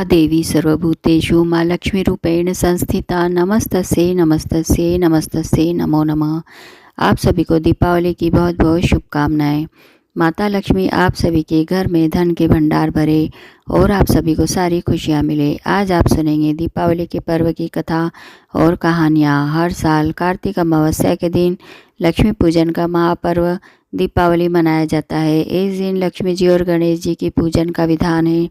देवी सर्वभूतेषु माँ लक्ष्मीरूपेण संस्थिता नमस्तस्यै नमस्तस्यै नमस्तस्यै नमो नमः। आप सभी को दीपावली की बहुत बहुत शुभकामनाएं। माता लक्ष्मी आप सभी के घर में धन के भंडार भरे और आप सभी को सारी खुशियां मिले। आज आप सुनेंगे दीपावली के पर्व की कथा और कहानियाँ। हर साल कार्तिक अमावस्या के दिन लक्ष्मी पूजन का महापर्व दीपावली मनाया जाता है। इस दिन लक्ष्मी जी और गणेश जी की पूजन का विधान है।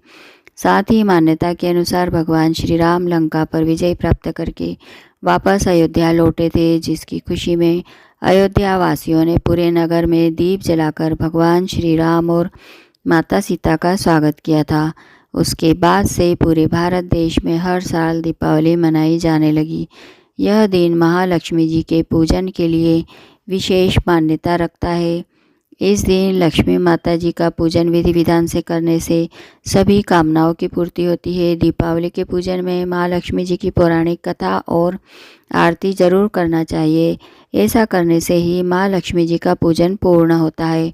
साथ ही मान्यता के अनुसार भगवान श्री राम लंका पर विजय प्राप्त करके वापस अयोध्या लौटे थे, जिसकी खुशी में अयोध्या वासियों ने पूरे नगर में दीप जलाकर भगवान श्री राम और माता सीता का स्वागत किया था। उसके बाद से पूरे भारत देश में हर साल दीपावली मनाई जाने लगी। यह दिन महालक्ष्मी जी के पूजन के लिए विशेष मान्यता रखता है। इस दिन लक्ष्मी माता जी का पूजन विधि विधान से करने से सभी कामनाओं की पूर्ति होती है। दीपावली के पूजन में माँ लक्ष्मी जी की पौराणिक कथा और आरती जरूर करना चाहिए। ऐसा करने से ही माँ लक्ष्मी जी का पूजन पूर्ण होता है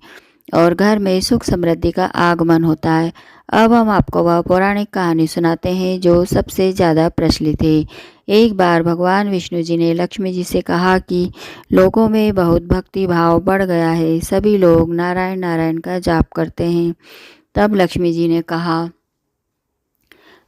और घर में सुख समृद्धि का आगमन होता है। अब हम आपको वह पौराणिक कहानी सुनाते हैं जो सबसे ज़्यादा प्रचलित है। एक बार भगवान विष्णु जी ने लक्ष्मी जी से कहा कि लोगों में बहुत भक्ति भाव बढ़ गया है, सभी लोग नारायण नारायण का जाप करते हैं। तब लक्ष्मी जी ने कहा,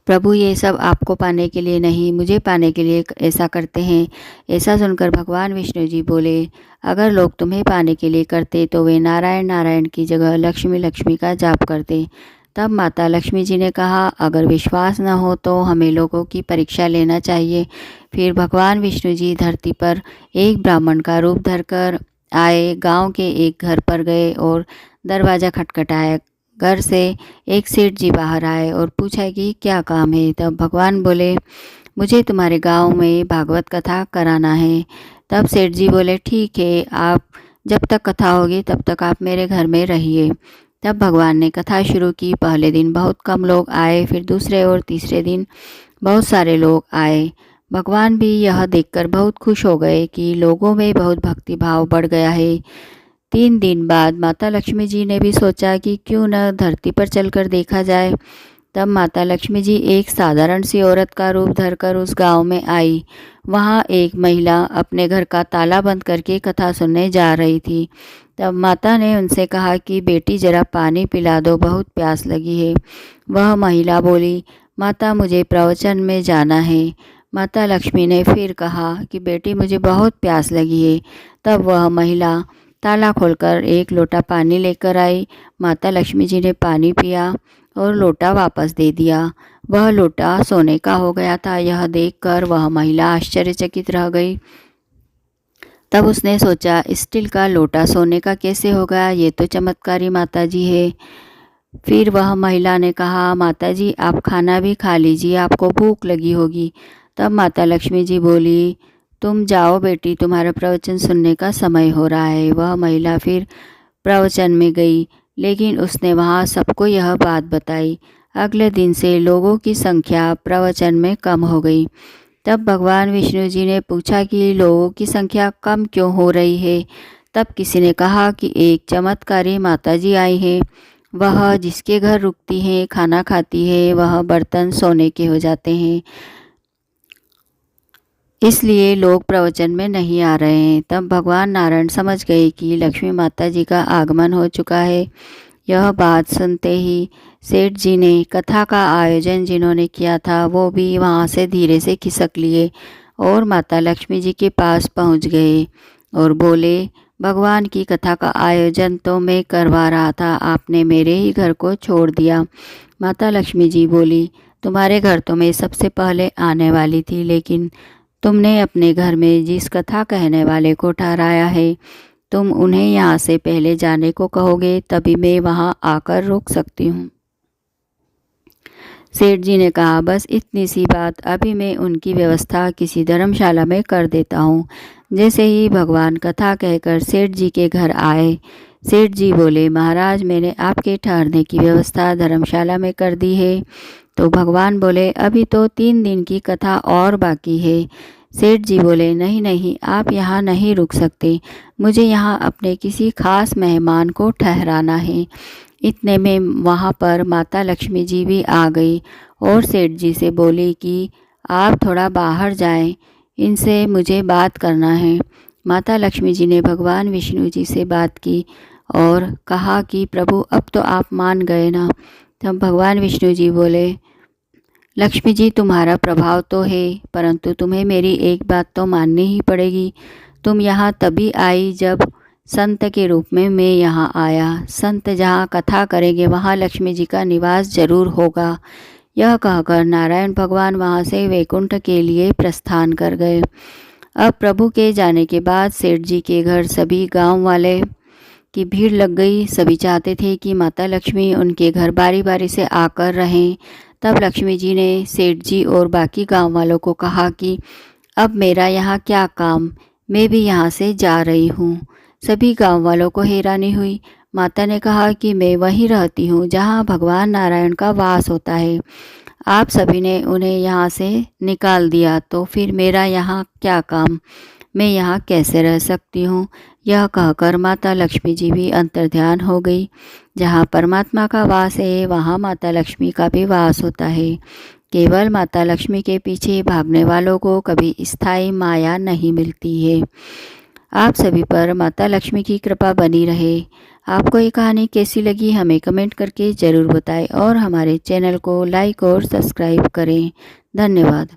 प्रभु ये सब आपको पाने के लिए नहीं, मुझे पाने के लिए ऐसा करते हैं। ऐसा सुनकर भगवान विष्णु जी बोले, अगर लोग तुम्हें पाने के लिए करते तो वे नारायण नारायण की जगह लक्ष्मी लक्ष्मी का जाप करते। तब माता लक्ष्मी जी ने कहा, अगर विश्वास न हो तो हमें लोगों की परीक्षा लेना चाहिए। फिर भगवान विष्णु जी धरती पर एक ब्राह्मण का रूप धरकर आए, गांव के एक घर पर गए और दरवाज़ा खटखटाया। घर से एक सेठ जी बाहर आए और पूछा कि क्या काम है। तब भगवान बोले, मुझे तुम्हारे गांव में भागवत कथा कराना है। तब सेठ जी बोले, ठीक है, आप जब तक कथा होगी तब तक आप मेरे घर में रहिए। तब भगवान ने कथा शुरू की। पहले दिन बहुत कम लोग आए, फिर दूसरे और तीसरे दिन बहुत सारे लोग आए। भगवान भी यह देखकर बहुत खुश हो गए कि लोगों में बहुत भक्ति भाव बढ़ गया है। 3 दिन बाद माता लक्ष्मी जी ने भी सोचा कि क्यों न धरती पर चलकर देखा जाए। तब माता लक्ष्मी जी एक साधारण सी औरत का रूप धरकर उस गांव में आई। वहां एक महिला अपने घर का ताला बंद करके कथा सुनने जा रही थी। तब माता ने उनसे कहा कि बेटी जरा पानी पिला दो, बहुत प्यास लगी है। वह महिला बोली, माता मुझे प्रवचन में जाना है। माता लक्ष्मी ने फिर कहा कि बेटी मुझे बहुत प्यास लगी है। तब वह महिला ताला खोलकर एक लोटा पानी लेकर आई। माता लक्ष्मी जी ने पानी पिया और लोटा वापस दे दिया। वह लोटा सोने का हो गया था। यह देखकर वह महिला आश्चर्यचकित रह गई। तब उसने सोचा, स्टील का लोटा सोने का कैसे होगा, ये तो चमत्कारी माता जी है। फिर वह महिला ने कहा, माता जी आप खाना भी खा लीजिए, आपको भूख लगी होगी। तब माता लक्ष्मी जी बोली, तुम जाओ बेटी, तुम्हारा प्रवचन सुनने का समय हो रहा है। वह महिला फिर प्रवचन में गई, लेकिन उसने वहाँ सबको यह बात बताई। अगले दिन से लोगों की संख्या प्रवचन में कम हो गई। तब भगवान विष्णु जी ने पूछा कि लोगों की संख्या कम क्यों हो रही है। तब किसी ने कहा कि एक चमत्कारी माता जी आई है। वह जिसके घर रुकती है, खाना खाती है, वह बर्तन सोने के हो जाते हैं, इसलिए लोग प्रवचन में नहीं आ रहे हैं। तब भगवान नारायण समझ गए कि लक्ष्मी माता जी का आगमन हो चुका है। यह बात सुनते ही सेठ जी ने कथा का आयोजन जिन्होंने किया था वो भी वहाँ से धीरे से खिसक लिए और माता लक्ष्मी जी के पास पहुँच गए और बोले, भगवान की कथा का आयोजन तो मैं करवा रहा था, आपने मेरे ही घर को छोड़ दिया। माता लक्ष्मी जी बोली, तुम्हारे घर तो मैं सबसे पहले आने वाली थी, लेकिन तुमने अपने घर में जिस कथा कहने वाले को ठहराया है, तुम उन्हें यहाँ से पहले जाने को कहोगे तभी मैं वहाँ आकर रुक सकती हूँ। सेठ जी ने कहा, बस इतनी सी बात, अभी मैं उनकी व्यवस्था किसी धर्मशाला में कर देता हूँ। जैसे ही भगवान कथा कहकर सेठ जी के घर आए, सेठ जी बोले, महाराज मैंने आपके ठहरने की व्यवस्था धर्मशाला में कर दी है। तो भगवान बोले, अभी तो 3 दिन की कथा और बाकी है। सेठ जी बोले, नहीं नहीं, आप यहाँ नहीं रुक सकते, मुझे यहाँ अपने किसी खास मेहमान को ठहराना है। इतने में वहाँ पर माता लक्ष्मी जी भी आ गई और सेठ जी से बोली कि आप थोड़ा बाहर जाएं, इनसे मुझे बात करना है। माता लक्ष्मी जी ने भगवान विष्णु जी से बात की और कहा कि प्रभु अब तो आप मान गए ना। तब भगवान विष्णु जी बोले, लक्ष्मी जी तुम्हारा प्रभाव तो है, परंतु तुम्हें मेरी एक बात तो माननी ही पड़ेगी। तुम यहाँ तभी आई जब संत के रूप में मैं यहाँ आया। संत जहाँ कथा करेंगे वहाँ लक्ष्मी जी का निवास जरूर होगा। यह कहकर नारायण भगवान वहाँ से वैकुंठ के लिए प्रस्थान कर गए। अब प्रभु के जाने के बाद सेठ जी के घर सभी गांव वाले की भीड़ लग गई। सभी चाहते थे कि माता लक्ष्मी उनके घर बारी बारी से आकर रहें। तब लक्ष्मी जी ने सेठ जी और बाकी गांव वालों को कहा कि अब मेरा यहाँ क्या काम, मैं भी यहाँ से जा रही हूँ। सभी गांव वालों को हैरानी हुई। माता ने कहा कि मैं वहीं रहती हूँ जहाँ भगवान नारायण का वास होता है। आप सभी ने उन्हें यहाँ से निकाल दिया, तो फिर मेरा यहाँ क्या काम, मैं यहाँ कैसे रह सकती हूँ। यह कहकर माता लक्ष्मी जी भी अंतर्ध्यान हो गई। जहाँ परमात्मा का वास है वहाँ माता लक्ष्मी का भी वास होता है। केवल माता लक्ष्मी के पीछे भागने वालों को कभी स्थायी माया नहीं मिलती है। आप सभी पर माता लक्ष्मी की कृपा बनी रहे। आपको ये कहानी कैसी लगी हमें कमेंट करके ज़रूर बताएं और हमारे चैनल को लाइक और सब्सक्राइब करें। धन्यवाद।